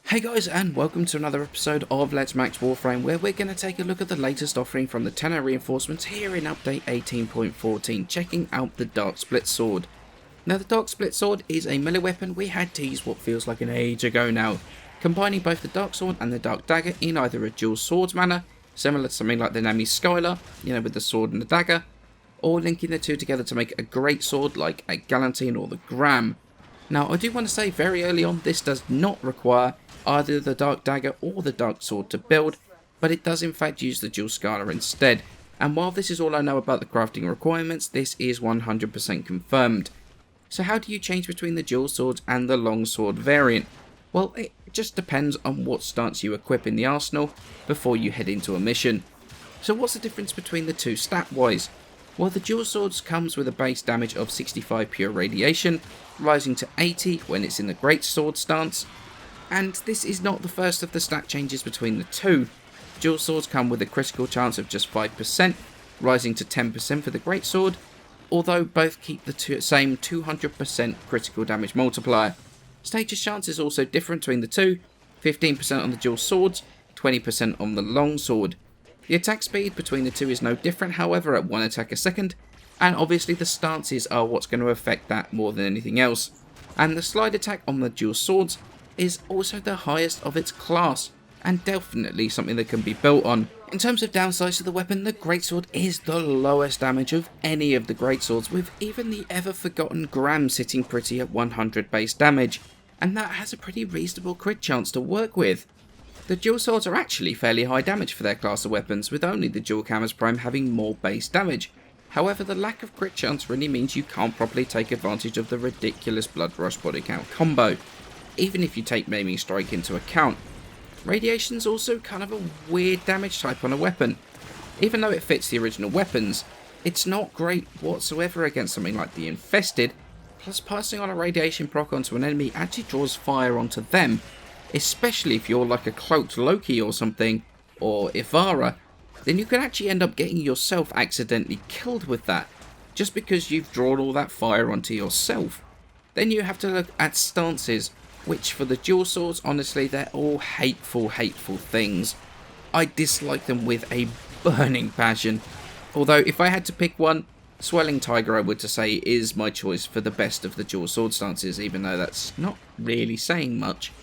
Hey guys, and welcome to another episode of Let's Max Warframe, where we're going to take a look at the latest offering from the 10 reinforcements here in update 18.14, checking out the Dark Split Sword. Now the Dark Split Sword is a melee weapon we had teased what feels like an age ago now, combining both the Dark Sword and the Dark Dagger in either a dual swords manner, similar to something like the Nami Skylar, with the sword and the dagger, or linking the two together to make a great sword like a Galantine or the Gram. Now I do want to say very early on, this does not require either the Dark Dagger or the Dark Sword to build, but it does in fact use the dual Scalar instead, and while this is all I know about the crafting requirements, this is 100% confirmed. So how do you change between the dual swords and the long sword variant? Well, it just depends on what stance you equip in the arsenal before you head into a mission. So what's the difference between the two stat wise? Well, the dual swords comes with a base damage of 65 pure radiation, rising to 80 when it's in the great sword stance. And this is not the first of the stat changes between the two. Dual swords come with a critical chance of just 5%, rising to 10% for the greatsword, although both keep the same 200% critical damage multiplier. Status chance is also different between the two, 15% on the dual swords, 20% on the long sword. The attack speed between the two is no different, however, at 1 attack a second, and obviously the stances are what's going to affect that more than anything else. And the slide attack on the dual swords is also the highest of its class, and definitely something that can be built on. In terms of downsides to the weapon, the greatsword is the lowest damage of any of the greatswords, with even the ever forgotten Gram sitting pretty at 100 base damage, and that has a pretty reasonable crit chance to work with. The dual swords are actually fairly high damage for their class of weapons, with only the dual Camus Prime having more base damage. However, the lack of crit chance really means you can't properly take advantage of the ridiculous Blood Rush body count combo, even if you take Maiming Strike into account. Radiation's also kind of a weird damage type on a weapon. Even though it fits the original weapons, it's not great whatsoever against something like the Infested, plus passing on a radiation proc onto an enemy actually draws fire onto them, especially if you're like a cloaked Loki or something, or Ivara, then you can actually end up getting yourself accidentally killed with that, just because you've drawn all that fire onto yourself. Then you have to look at stances, which for the dual swords, honestly, they're all hateful things. I dislike them with a burning passion. Although, if I had to pick one, Swelling Tiger I would to say is my choice for the best of the dual sword stances, even though that's not really saying much.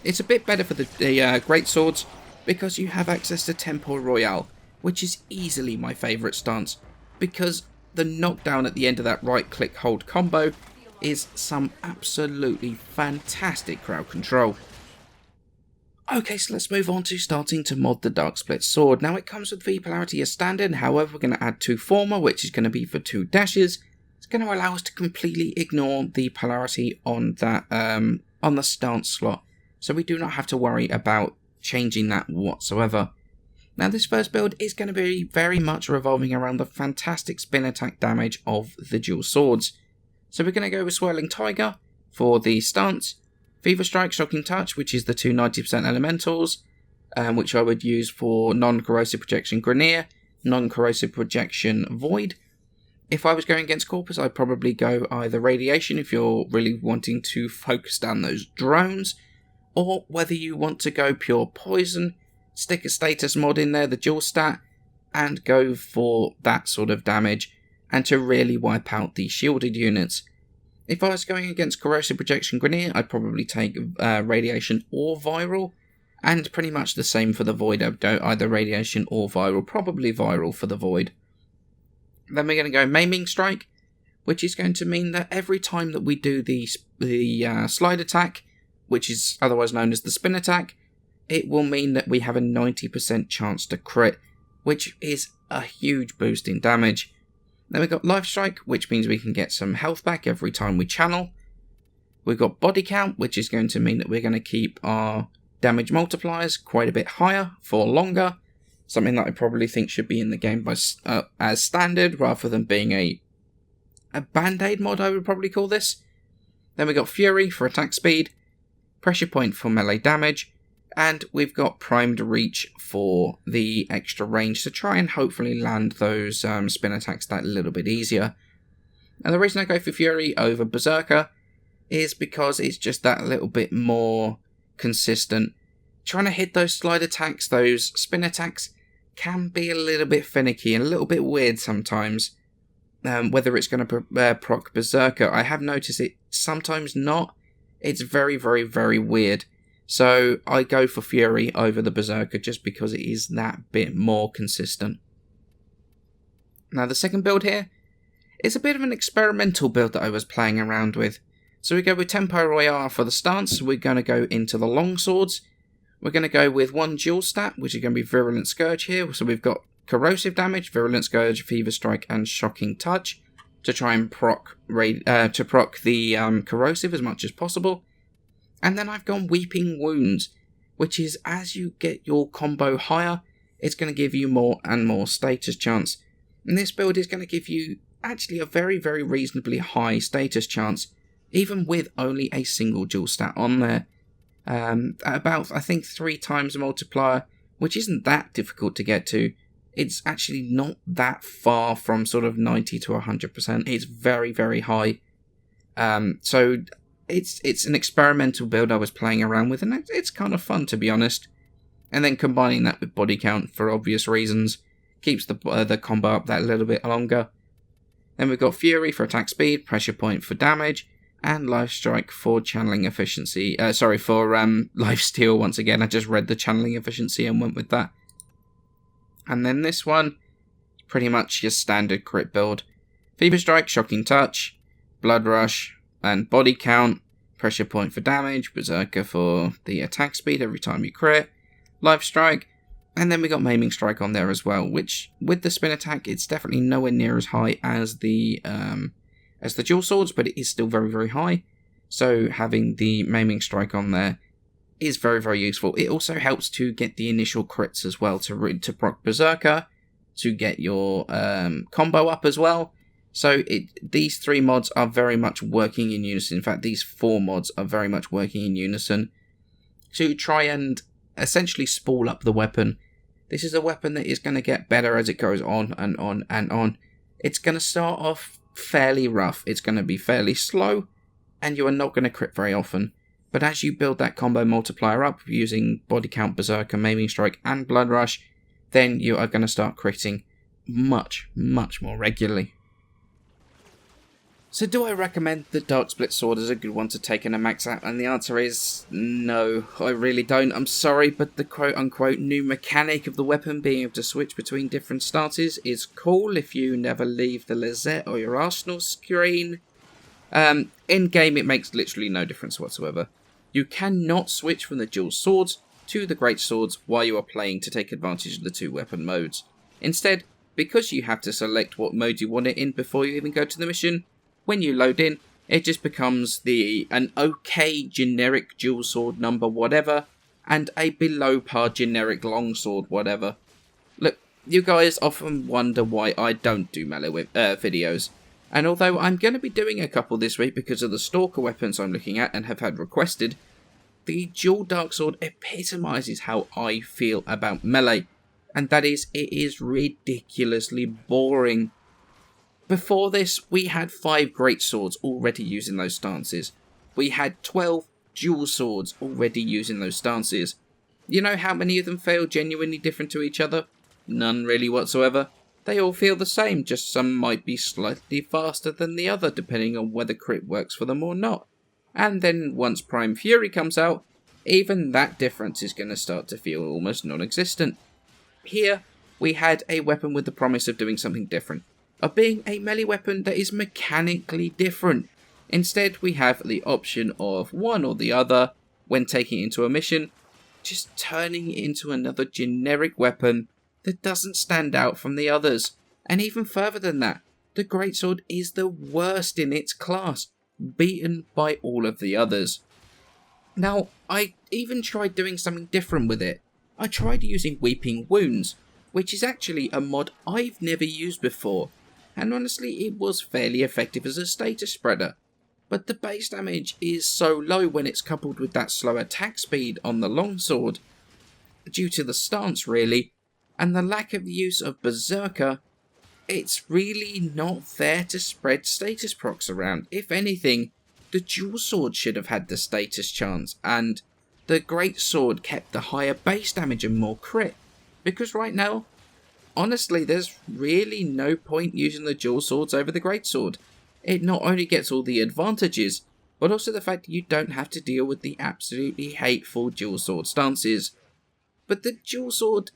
It's a bit better for the great swords, because you have access to Tempo Royale, which is easily my favourite stance, because the knockdown at the end of that right click hold combo is some absolutely fantastic crowd control. Okay, so let's move on to starting to mod the Dark Split Sword. Now it comes with V Polarity as standard, however we're going to add 2 Former, which is going to be for 2 dashes. It's going to allow us to completely ignore the polarity on that on the stance slot, so we do not have to worry about changing that whatsoever. Now this first build is going to be very much revolving around the fantastic spin attack damage of the dual swords. So we're going to go with Swirling Tiger for the stance, Fever Strike, Shocking Touch, which is the 2 90% elementals, which I would use for non-corrosive projection Grenier, non-corrosive projection Void. If I was going against Corpus, I'd probably go either Radiation if you're really wanting to focus down those drones, or whether you want to go pure Poison, stick a status mod in there, the dual stat, and go for that sort of damage, and to really wipe out the shielded units. If I was going against Corrosive Projection Grenier, I'd probably take Radiation or Viral, and pretty much the same for the Void. I'd go either Radiation or Viral, probably Viral for the Void. Then we're going to go Maiming Strike, which is going to mean that every time that we do the slide attack, which is otherwise known as the spin attack, it will mean that we have a 90% chance to crit, which is a huge boost in damage. Then we've got Life Strike, which means we can get some health back every time we channel. We've got Body Count, which is going to mean that we're going to keep our damage multipliers quite a bit higher for longer. Something that I probably think should be in the game as standard, rather than being a band-aid mod, I would probably call this. Then we've got Fury for attack speed, Pressure Point for melee damage, And we've got primed reach for the extra range to try and hopefully land those spin attacks that little bit easier. And the reason I go for Fury over Berserker is because it's just that little bit more consistent. Trying to hit those slide attacks, those spin attacks, can be a little bit finicky and a little bit weird sometimes. Whether it's going to proc Berserker, I have noticed it sometimes not. It's very, very, very weird. So I go for Fury over the Berserker just because it is that bit more consistent. Now the second build here is a bit of an experimental build that I was playing around with. So we go with Tempo Royale for the stance. We're going to go into the long swords. We're going to go with one dual stat, which is going to be Virulent Scourge here. So we've got corrosive damage, Virulent Scourge, Fever Strike, and Shocking Touch to try and proc the corrosive as much as possible. And then I've gone Weeping Wounds, which is as you get your combo higher, it's going to give you more and more status chance. And this build is going to give you actually a very, very reasonably high status chance, even with only a single dual stat on there. About, I think, 3 times the multiplier, which isn't that difficult to get to. It's actually not that far from sort of 90 to 100%. It's very, very high. So it's an experimental build I was playing around with, and it's kind of fun, to be honest. And then combining that with body count for obvious reasons keeps the combo up that little bit longer. Then we've got Fury for attack speed, Pressure Point for damage, and Life Strike for channeling efficiency. Life Steal once again. I just read the channeling efficiency and went with that. And then this one, pretty much your standard crit build. Fever Strike, Shocking Touch, Blood Rush, and Body Count. Pressure Point for damage, Berserker for the attack speed every time you crit, Life Strike, and then we got Maiming Strike on there as well, which, with the spin attack, it's definitely nowhere near as high as the dual swords, but it is still very, very high. So having the Maiming Strike on there is very, very useful. It also helps to get the initial crits as well, to proc Berserker, to get your combo up as well. So these 3 mods are very much working in unison. In fact, these 4 mods are very much working in unison to try and essentially spool up the weapon. This is a weapon that is going to get better as it goes on and on and on. It's going to start off fairly rough. It's going to be fairly slow, and you are not going to crit very often. But as you build that combo multiplier up using Body Count, Berserker, Maiming Strike, and Blood Rush, then you are going to start critting much, much more regularly. So do I recommend the Dark Split Sword as a good one to take in a max out? And the answer is no, I really don't. I'm sorry, but the quote-unquote new mechanic of the weapon being able to switch between different stances is cool if you never leave the Lizette or your arsenal screen. In-game, it makes literally no difference whatsoever. You cannot switch from the dual swords to the great swords while you are playing to take advantage of the 2 weapon modes. Instead, because you have to select what mode you want it in before you even go to the mission, when you load in, it just becomes an okay generic dual sword number whatever, and a below par generic longsword whatever. Look, you guys often wonder why I don't do melee videos, and although I'm going to be doing a couple this week because of the stalker weapons I'm looking at and have had requested, the dual dark sword epitomises how I feel about melee, and that is, it is ridiculously boring. Before this, we had 5 great swords already using those stances. We had 12 dual swords already using those stances. You know how many of them feel genuinely different to each other? None really whatsoever. They all feel the same, just some might be slightly faster than the other, depending on whether crit works for them or not. And then once Prime Fury comes out, even that difference is going to start to feel almost non-existent. Here, we had a weapon with the promise of doing something different, of being a melee weapon that is mechanically different. Instead, we have the option of one or the other when taking it into a mission, just turning it into another generic weapon that doesn't stand out from the others. And even further than that, the Greatsword is the worst in its class, beaten by all of the others. Now, I even tried doing something different with it. I tried using Weeping Wounds, which is actually a mod I've never used before, and honestly it was fairly effective as a status spreader. but the base damage is so low when it's coupled with that slow attack speed on the longsword, due to the stance really, and the lack of use of Berserker. It's really not there to spread status procs around. If anything, the dual sword should have had the status chance, and the great sword kept the higher base damage and more crit. Because right now, honestly, there's really no point using the dual swords over the great sword. It not only gets all the advantages, but also the fact that you don't have to deal with the absolutely hateful dual sword stances. But the dual sword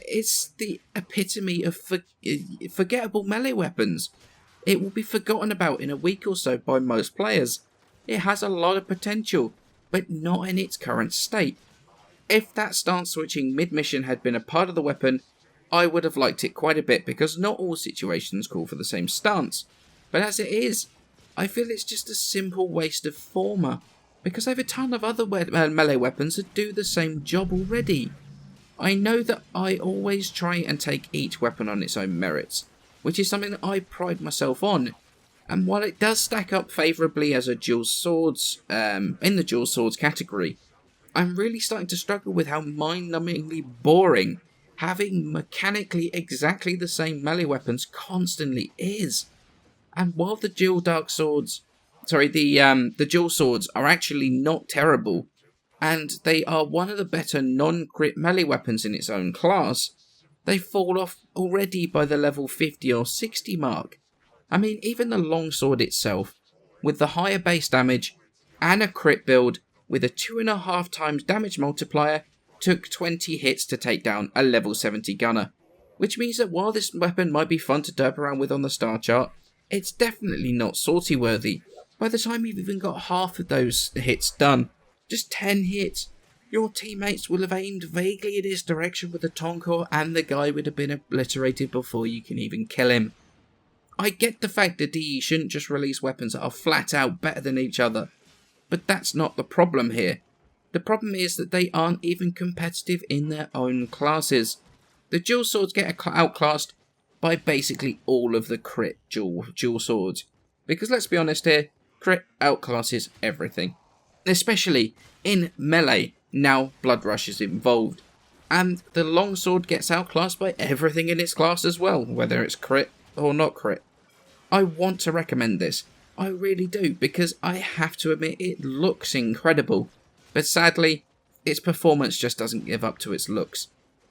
is the epitome of forgettable melee weapons. It will be forgotten about in a week or so by most players. It has a lot of potential, but not in its current state. If that stance switching mid-mission had been a part of the weapon, I would have liked it quite a bit, because not all situations call for the same stance. But as it is, I feel it's just a simple waste of former, because I have a ton of other melee weapons that do the same job already. I know that I always try and take each weapon on its own merits, which is something that I pride myself on, and while it does stack up favourably as a dual swords, in the dual swords category, I'm really starting to struggle with how mind-numbingly boring having mechanically exactly the same melee weapons constantly is. And while the dual swords are actually not terrible, and they are one of the better non-crit melee weapons in its own class, they fall off already by the level 50 or 60 mark. I mean, even the longsword itself, with the higher base damage and a crit build with a 2.5 times damage multiplier, took 20 hits to take down a level 70 gunner. Which means that while this weapon might be fun to derp around with on the star chart, it's definitely not sortie worthy. By the time you've even got half of those hits done, just 10 hits, your teammates will have aimed vaguely in his direction with a Tonkor, and the guy would have been obliterated before you can even kill him. I get the fact that DE shouldn't just release weapons that are flat out better than each other, but that's not the problem here. The problem is that they aren't even competitive in their own classes. The dual swords get outclassed by basically all of the crit dual swords. Because let's be honest here, crit outclasses everything. Especially in melee, now Blood Rush is involved. And the longsword gets outclassed by everything in its class as well, whether it's crit or not crit. I want to recommend this. I really do, because I have to admit it looks incredible. But sadly, its performance just doesn't live up to its looks.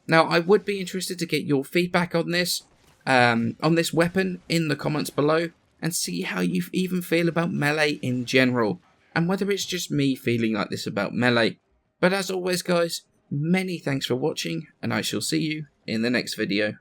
Now, I would be interested to get your feedback on this weapon in the comments below, and see how you even feel about melee in general, and whether it's just me feeling like this about melee. But as always guys, many thanks for watching, and I shall see you in the next video.